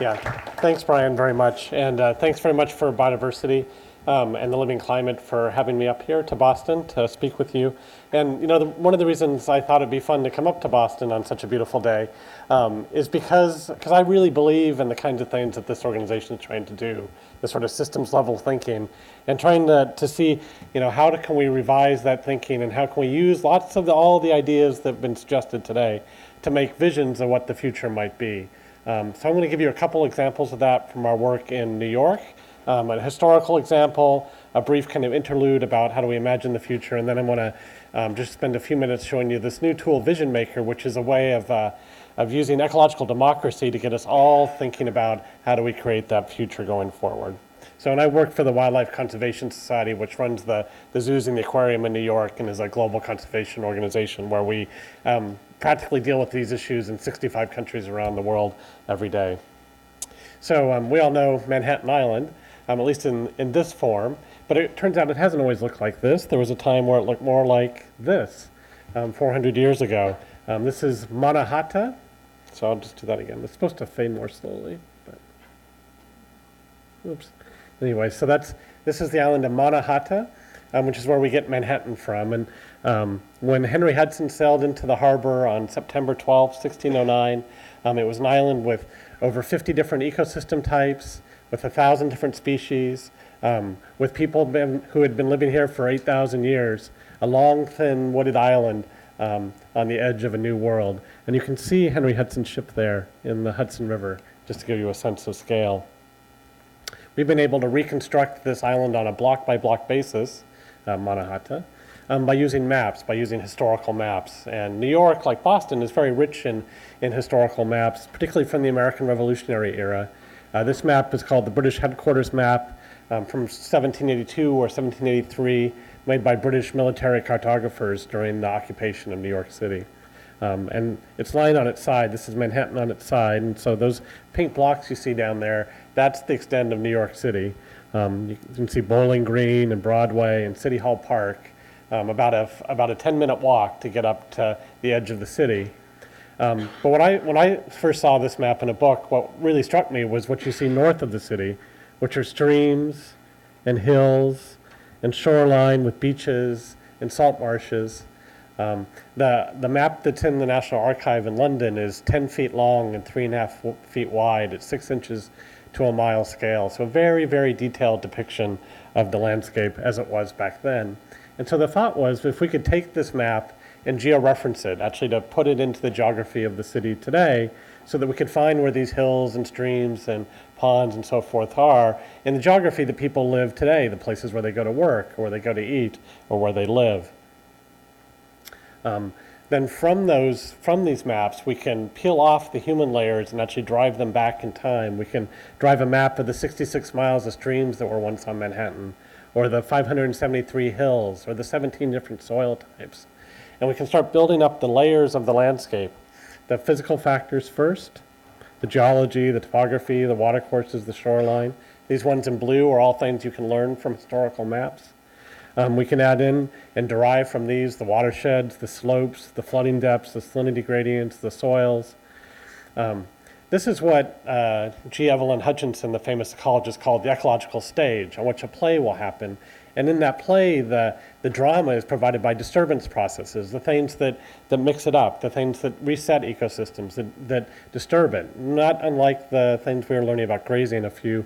Yeah, thanks, Brian, very much. And thanks very much for Biodiversity and the Living Climate for having me up here to Boston to speak with you. And one of the reasons I thought it'd be fun to come up to Boston on such a beautiful day is because I really believe in the kinds of things that this organization is trying to do, the sort of systems level thinking, and trying to see, how can we revise that thinking and how can we use lots of all the ideas that have been suggested today to make visions of what the future might be. So I'm going to give you a couple examples of that from our work in New York, a historical example, a brief kind of interlude about how do we imagine the future, and then I'm going to just spend a few minutes showing you this new tool, Vision Maker, which is a way of using ecological democracy to get us all thinking about how do we create that future going forward. So, and I work for the Wildlife Conservation Society, which runs the zoos and the aquarium in New York and is a global conservation organization where we practically deal with these issues in 65 countries around the world every day. So we all know Manhattan Island, at least in this form, but it turns out it hasn't always looked like this. There was a time where it looked more like this 400 years ago. This is Manahatta, so I'll just do that again. It's supposed to fade more slowly, but oops. Anyway, so this is the island of Mannahatta, which is where we get Manhattan from. And when Henry Hudson sailed into the harbor on September 12, 1609, it was an island with over 50 different ecosystem types, with 1,000 different species, with people who had been living here for 8,000 years, a long, thin, wooded island on the edge of a new world. And you can see Henry Hudson's ship there in the Hudson River, just to give you a sense of scale. We've been able to reconstruct this island on a block-by-block basis, Mannahatta, by using maps, by using historical maps. And New York, like Boston, is very rich in historical maps, particularly from the American Revolutionary era. This map is called the British Headquarters Map from 1782 or 1783, made by British military cartographers during the occupation of New York City. And it's lying on its side. This is Manhattan on its side. And so those pink blocks you see down there, that's the extent of New York City. You can see Bowling Green and Broadway and City Hall Park, about a 10-minute walk to get up to the edge of the city. But when I first saw this map in a book, what really struck me was what you see north of the city, which are streams and hills and shoreline with beaches and salt marshes. The map that's in the National Archive in London is 10 feet long and 3.5 feet wide at 6 inches to a mile scale. So a very, very detailed depiction of the landscape as it was back then. And so the thought was, if we could take this map and georeference it, actually to put it into the geography of the city today, so that we could find where these hills and streams and ponds and so forth are in the geography that people live today, the places where they go to work, or where they go to eat, or where they live. Then from these maps, we can peel off the human layers and actually drive them back in time. We can drive a map of the 66 miles of streams that were once on Manhattan, or the 573 hills, or the 17 different soil types. And we can start building up the layers of the landscape. The physical factors first, the geology, the topography, the watercourses, the shoreline. These ones in blue are all things you can learn from historical maps. We can add in and derive from these the watersheds, the slopes, the flooding depths, the salinity gradients, the soils. This is what G. Evelyn Hutchinson, the famous ecologist, called the ecological stage, on which a play will happen. And in that play, the drama is provided by disturbance processes, the things that mix it up, the things that reset ecosystems, that disturb it, not unlike the things we were learning about grazing a few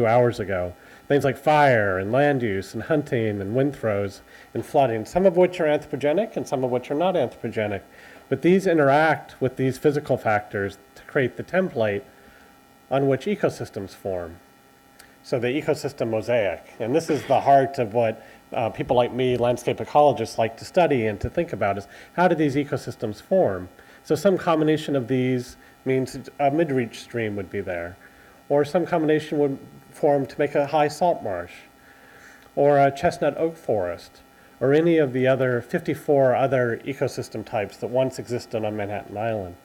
hours ago. Things like fire and land use and hunting and wind throws and flooding, some of which are anthropogenic and some of which are not anthropogenic. But these interact with these physical factors to create the template on which ecosystems form. So the ecosystem mosaic. And this is the heart of what people like me, landscape ecologists, like to study and to think about is how do these ecosystems form? So some combination of these means a mid-reach stream would be there. Or some combination would form to make a high salt marsh, or a chestnut oak forest, or any of the other 54 other ecosystem types that once existed on Manhattan Island.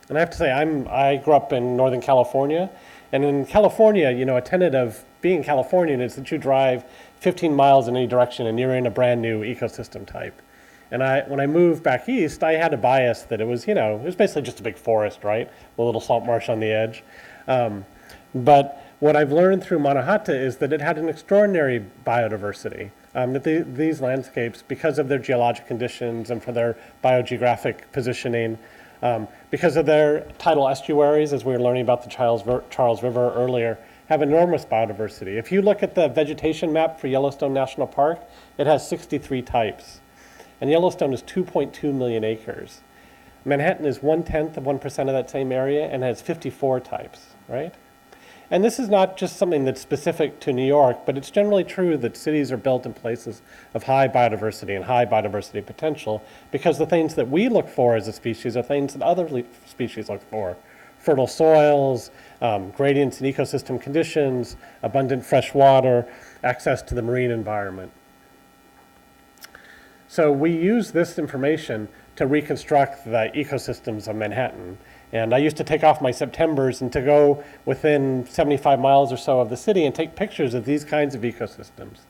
And I have to say, I grew up in Northern California, and in California, a tenet of being Californian is that you drive 15 miles in any direction and you're in a brand new ecosystem type. And when I moved back east, I had a bias that it was basically just a big forest, right? A little salt marsh on the edge. But what I've learned through Mannahatta is that it had an extraordinary biodiversity. That these landscapes, because of their geologic conditions and for their biogeographic positioning, because of their tidal estuaries, as we were learning about the Charles River earlier, have enormous biodiversity. If you look at the vegetation map for Yellowstone National Park, it has 63 types. And Yellowstone is 2.2 million acres. Manhattan is 1/10 of 1% of that same area and has 54 types, right? And this is not just something that's specific to New York, but it's generally true that cities are built in places of high biodiversity and high biodiversity potential, because the things that we look for as a species are things that other species look for. Fertile soils, gradients in ecosystem conditions, abundant fresh water, access to the marine environment. So we use this information to reconstruct the ecosystems of Manhattan. And I used to take off my Septembers and to go within 75 miles or so of the city and take pictures of these kinds of ecosystems.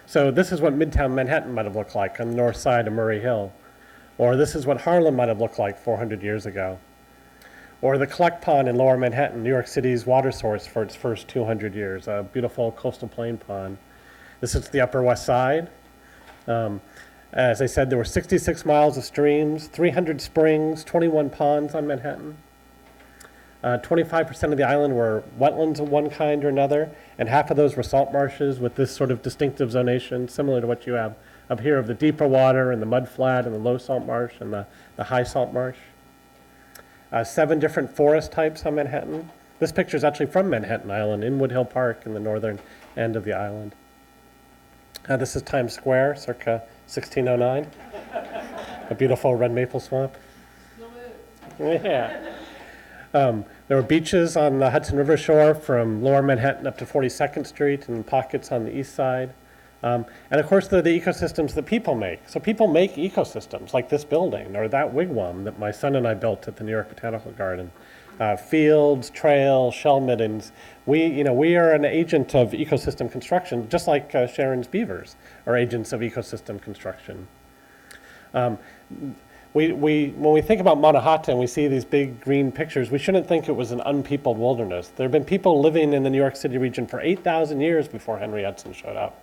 So this is what Midtown Manhattan might have looked like on the north side of Murray Hill. Or this is what Harlem might have looked like 400 years ago. Or the Collect Pond in Lower Manhattan, New York City's water source for its first 200 years, a beautiful coastal plain pond. This is the Upper West Side. As I said, there were 66 miles of streams, 300 springs, 21 ponds on Manhattan. 25% of the island were wetlands of one kind or another, and half of those were salt marshes with this sort of distinctive zonation, similar to what you have up here of the deeper water and the mud flat and the low salt marsh and the high salt marsh. 7 different forest types on Manhattan. This picture is actually from Manhattan Island in Wood Hill Park in the northern end of the island. This is Times Square, circa 1609. A beautiful red maple swamp. Yeah. There were beaches on the Hudson River shore from Lower Manhattan up to 42nd Street and pockets on the east side. And of course, they're the ecosystems that people make. So people make ecosystems like this building or that wigwam that my son and I built at the New York Botanical Garden. Fields, trails, shell middens. We are an agent of ecosystem construction, just like Sharon's beavers are agents of ecosystem construction. When we think about Mannahatta and we see these big green pictures, we shouldn't think it was an unpeopled wilderness. There have been people living in the New York City region for 8,000 years before Henry Hudson showed up.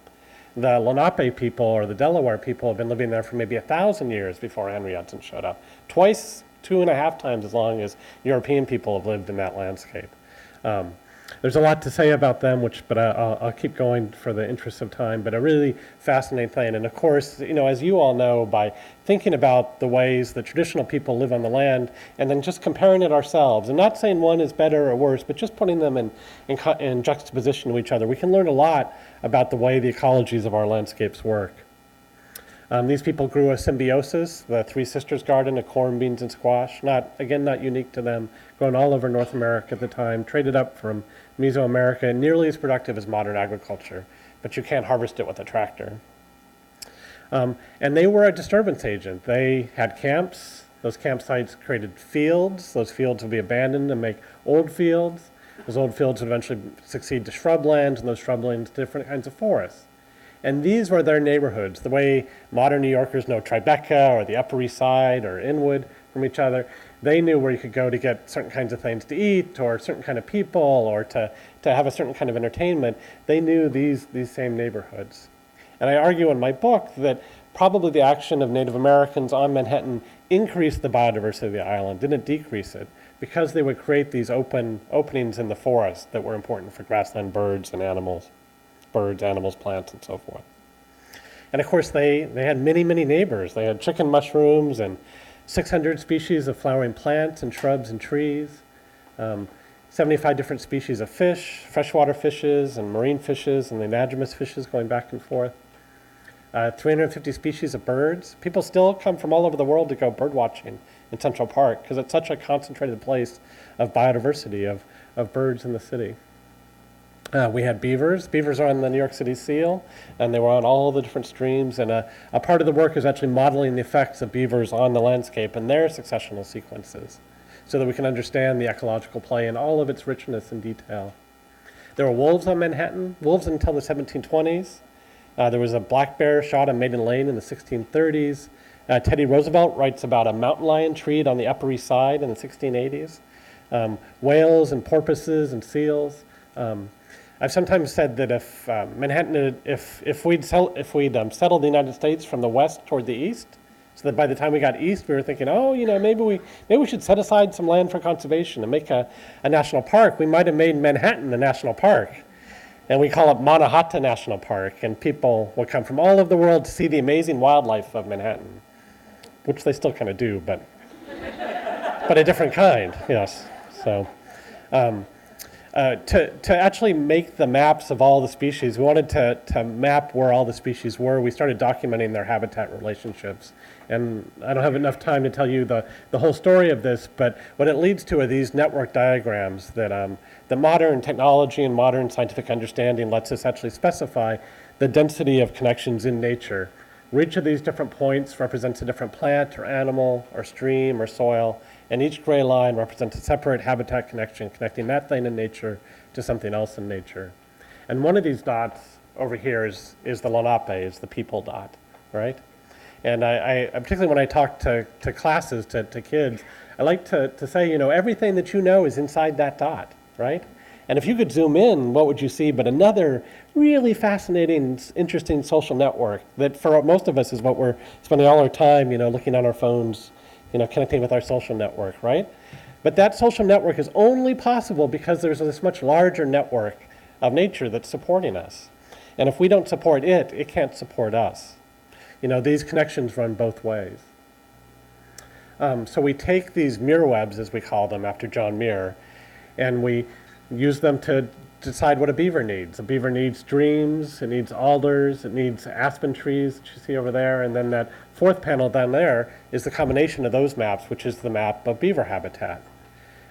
The Lenape people or the Delaware people have been living there for maybe 1,000 years before Henry Hudson showed up. Twice, 2.5 times as long as European people have lived in that landscape. There's a lot to say about them, but I'll keep going for the interest of time, but a really fascinating thing. And of course, as you all know, by thinking about the ways that traditional people live on the land and then just comparing it ourselves, and not saying one is better or worse, but just putting them in juxtaposition to each other, we can learn a lot about the way the ecologies of our landscapes work. These people grew a symbiosis, the Three Sisters Garden of corn, beans, and squash, not unique to them, grown all over North America at the time, traded up from Mesoamerica, nearly as productive as modern agriculture, but you can't harvest it with a tractor. And they were a disturbance agent. They had camps. Those campsites created fields. Those fields would be abandoned and make old fields. Those old fields would eventually succeed to shrublands, and those shrublands to different kinds of forests. And these were their neighborhoods, the way modern New Yorkers know Tribeca or the Upper East Side or Inwood from each other. They knew where you could go to get certain kinds of things to eat or certain kind of people or to have a certain kind of entertainment. They knew these same neighborhoods. And I argue in my book that probably the action of Native Americans on Manhattan increased the biodiversity of the island, didn't decrease it, because they would create these openings in the forest that were important for grassland birds and animals. Birds, animals, plants, and so forth. And of course, they had many, many neighbors. They had chicken mushrooms and 600 species of flowering plants and shrubs and trees, 75 different species of fish, freshwater fishes and marine fishes and the anadromous fishes going back and forth, 350 species of birds. People still come from all over the world to go bird watching in Central Park because it's such a concentrated place of biodiversity of birds in the city. We had beavers. Beavers are on the New York City seal, and they were on all the different streams. And a part of the work is actually modeling the effects of beavers on the landscape and their successional sequences so that we can understand the ecological play in all of its richness and detail. There were wolves on Manhattan, wolves until the 1720s. There was a black bear shot on Maiden Lane in the 1630s. Teddy Roosevelt writes about a mountain lion treed on the Upper East Side in the 1680s. whales and porpoises and seals. I've sometimes said that if Manhattan, if we'd settled the United States from the west toward the east, so that by the time we got east, we were thinking, oh, maybe we should set aside some land for conservation and make a national park. We might have made Manhattan a national park, and we call it Mannahatta National Park, and people would come from all over the world to see the amazing wildlife of Manhattan, which they still kind of do, but a different kind, yes. So. To actually make the maps of all the species, we wanted to map where all the species were. We started documenting their habitat relationships. And I don't have enough time to tell you the whole story of this, but what it leads to are these network diagrams that the modern technology and modern scientific understanding lets us actually specify the density of connections in nature. Where each of these different points represents a different plant or animal or stream or soil, and each gray line represents a separate habitat connection connecting that thing in nature to something else in nature. And one of these dots over here is the Lenape, is the people dot, right? And I particularly when I talk to classes, to kids, I like to say, everything that you know is inside that dot, right? And if you could zoom in, what would you see but another really fascinating, interesting social network that for most of us is what we're spending all our time, looking on our phones, connecting with our social network, right? But that social network is only possible because there's this much larger network of nature that's supporting us. And if we don't support it, it can't support us. These connections run both ways. So we take these Muir webs, as we call them, after John Muir, and we use them to decide what a beaver needs. A beaver needs streams, it needs alders, it needs aspen trees that you see over there, and then that fourth panel down there is the combination of those maps, which is the map of beaver habitat.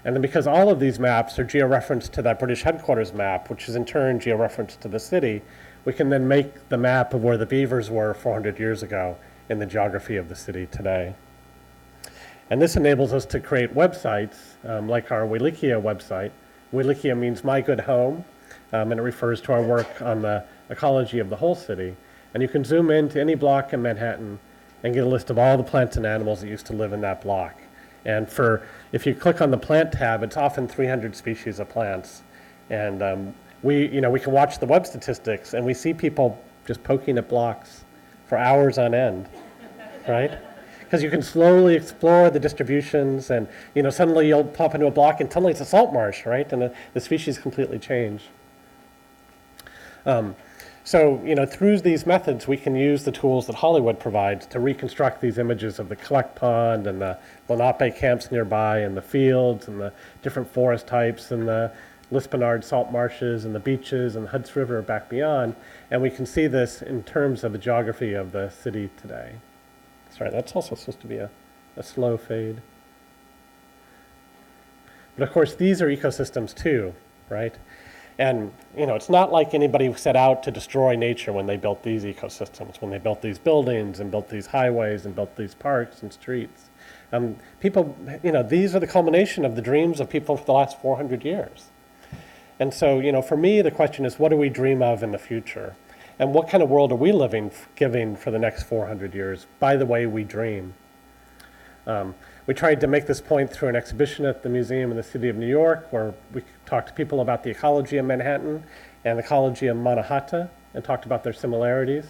And then because all of these maps are georeferenced to that British headquarters map, which is in turn georeferenced to the city, we can then make the map of where the beavers were 400 years ago in the geography of the city today. And this enables us to create websites like our Wilikia website. Wilikia means my good home, and it refers to our work on the ecology of the whole city. And you can zoom into any block in Manhattan and get a list of all the plants and animals that used to live in that block. And if you click on the plant tab, it's often 300 species of plants. And we can watch the web statistics, and we see people just poking at blocks for hours on end, right? Because you can slowly explore the distributions, and suddenly you'll pop into a block and suddenly it's a salt marsh, right? And the species completely change. So through these methods, we can use the tools that Hollywood provides to reconstruct these images of the Collect Pond and the Lenape camps nearby, and the fields and the different forest types and the Lispenard salt marshes and the beaches and the Hudson River back beyond. And we can see this in terms of the geography of the city today. Sorry, that's also supposed to be a slow fade. But of course, these are ecosystems too, right? And it's not like anybody set out to destroy nature when they built these ecosystems, when they built these buildings and built these highways and built these parks and streets. People, these are the culmination of the dreams of people for the last 400 years. And so, for me, the question is, what do we dream of in the future? And what kind of world are we giving for the next 400 years by the way we dream? We tried to make this point through an exhibition at the museum in the city of New York, where we talked to people about the ecology of Manhattan and the ecology of Mannahatta and talked about their similarities.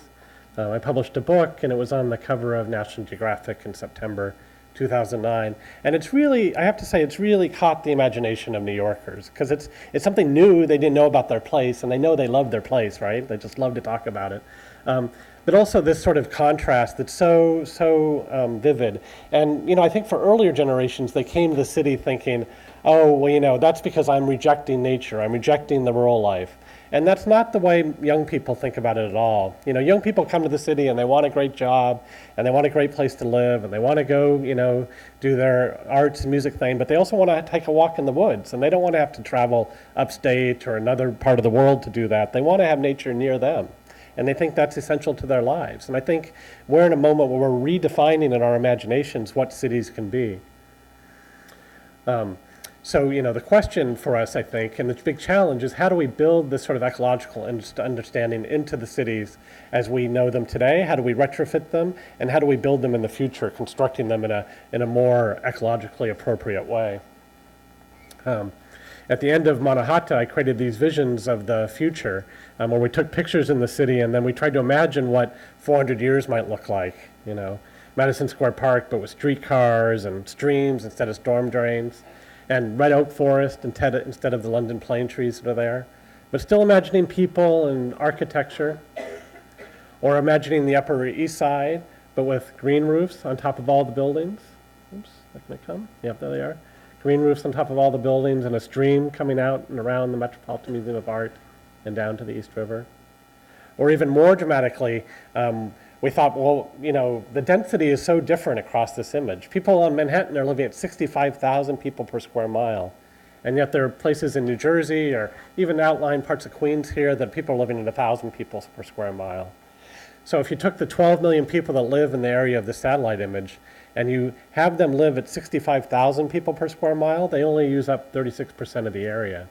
I published a book, and it was on the cover of National Geographic in September 2009. And it's really, I have to say, it's really caught the imagination of New Yorkers, because it's something new. They didn't know about their place, and they know they love their place, right? They just love to talk about it. But also this sort of contrast that's so vivid. And, I think for earlier generations, they came to the city thinking, oh, well, that's because I'm rejecting nature. I'm rejecting the rural life. And that's not the way young people think about it at all. Young people come to the city and they want a great job, and they want a great place to live, and they want to go, do their arts and music thing, but they also want to take a walk in the woods, and they don't want to have to travel upstate or another part of the world to do that. They want to have nature near them, and they think that's essential to their lives. And I think we're in a moment where we're redefining in our imaginations what cities can be. So, the question for us, I think, and the big challenge is, how do we build this sort of ecological understanding into the cities as we know them today? How do we retrofit them? And how do we build them in the future, constructing them in a more ecologically appropriate way? At the end of Manahatta, I created these visions of the future where we took pictures in the city and then we tried to imagine what 400 years might look like, you know. Madison Square Park, but with streetcars and streams instead of storm drains, and red oak forest instead of the London plane trees that are there. But still imagining people and architecture, or imagining the Upper East Side, but with green roofs on top of all the buildings. Oops, that may come. Yep, there they are. Green roofs on top of all the buildings and a stream coming out and around the Metropolitan Museum of Art and down to the East River. Or even more dramatically, we thought, well, you know, the density is so different across this image. People on Manhattan are living at 65,000 people per square mile. And yet there are places in New Jersey or even outlying parts of Queens here that people are living at 1,000 people per square mile. So if you took the 12 million people that live in the area of the satellite image and you have them live at 65,000 people per square mile, they only use up 36% of the area,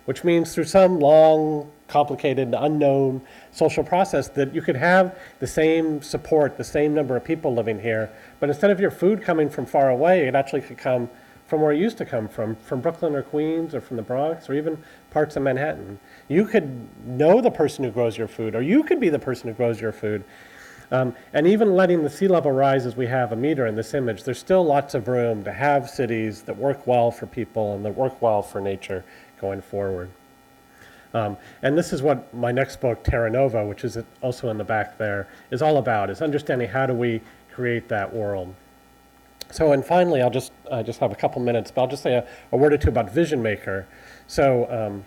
which means through some long, complicated, unknown social process that you could have the same support, the same number of people living here, but instead of your food coming from far away, it actually could come from where it used to come from Brooklyn or Queens or from the Bronx or even parts of Manhattan. You could know the person who grows your food, or you could be the person who grows your food. And even letting the sea level rise as we have a meter in this image, there's still lots of room to have cities that work well for people and that work well for nature going forward. And this is what my next book, Terra Nova, which is also in the back there, is all about, is understanding how do we create that world. So, and finally, I'll just have a couple minutes, but I'll just say a word or two about Vision Maker. So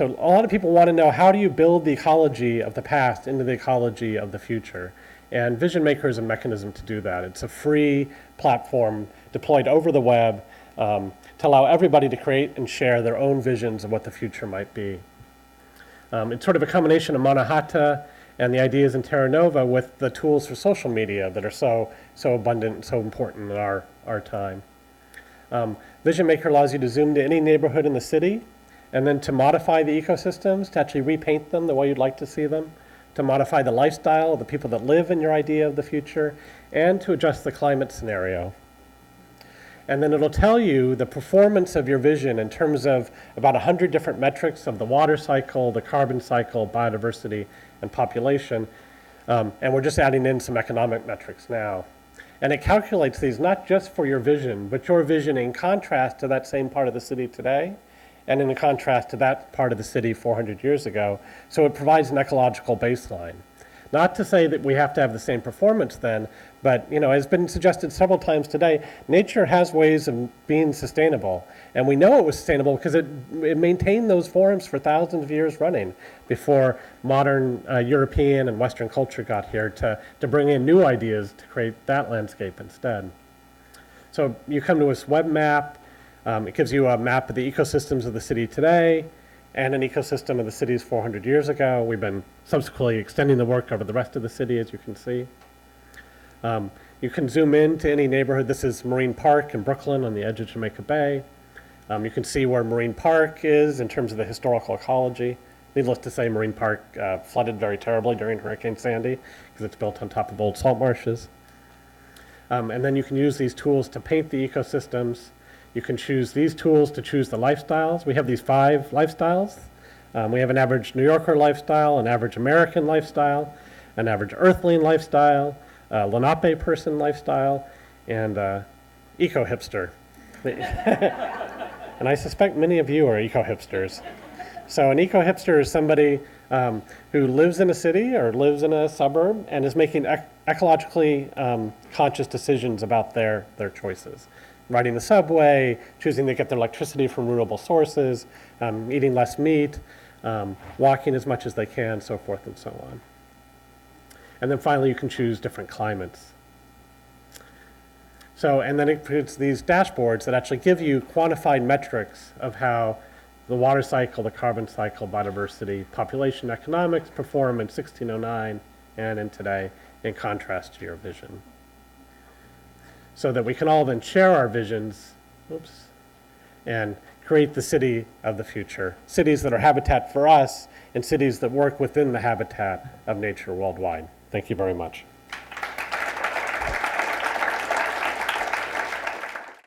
a lot of people want to know, how do you build the ecology of the past into the ecology of the future? And Vision Maker is a mechanism to do that. It's a free platform deployed over the web to allow everybody to create and share their own visions of what the future might be. It's sort of a combination of Mannahatta and the ideas in Terra Nova with the tools for social media that are so abundant and so important in our time. Vision Maker allows you to zoom to any neighborhood in the city and then to modify the ecosystems, to actually repaint them the way you'd like to see them, to modify the lifestyle of the people that live in your idea of the future, and to adjust the climate scenario. And then it'll tell you the performance of your vision in terms of about 100 different metrics of the water cycle, the carbon cycle, biodiversity, and population. And we're just adding in some economic metrics now. And it calculates these not just for your vision, but your vision in contrast to that same part of the city today, and in contrast to that part of the city 400 years ago. So it provides an ecological baseline. Not to say that we have to have the same performance then, but you know, as been suggested several times today, nature has ways of being sustainable. And we know it was sustainable because it maintained those forms for thousands of years running before modern European and Western culture got here to bring in new ideas to create that landscape instead. So you come to this web map. It gives you a map of the ecosystems of the city today and an ecosystem of the cities 400 years ago. We've been subsequently extending the work over the rest of the city, as you can see. You can zoom in to any neighborhood. This is Marine Park in Brooklyn on the edge of Jamaica Bay. You can see where Marine Park is in terms of the historical ecology. Needless to say, Marine Park flooded very terribly during Hurricane Sandy because it's built on top of old salt marshes. And then you can use these tools to paint the ecosystems. You can choose these tools to choose the lifestyles. We have these 5 lifestyles. We have an average New Yorker lifestyle, an average American lifestyle, an average Earthling lifestyle, Lenape person lifestyle, and eco-hipster. And I suspect many of you are eco-hipsters. So an eco-hipster is somebody who lives in a city or lives in a suburb and is making ecologically conscious decisions about their choices. Riding the subway, choosing to get their electricity from renewable sources, eating less meat, walking as much as they can, so forth and so on. And then finally, you can choose different climates. So, and then it creates these dashboards that actually give you quantified metrics of how the water cycle, the carbon cycle, biodiversity, population economics perform in 1609 and in today, in contrast to your vision. So that we can all then share our visions, and create the city of the future. Cities that are habitat for us, and cities that work within the habitat of nature worldwide. Thank you very much.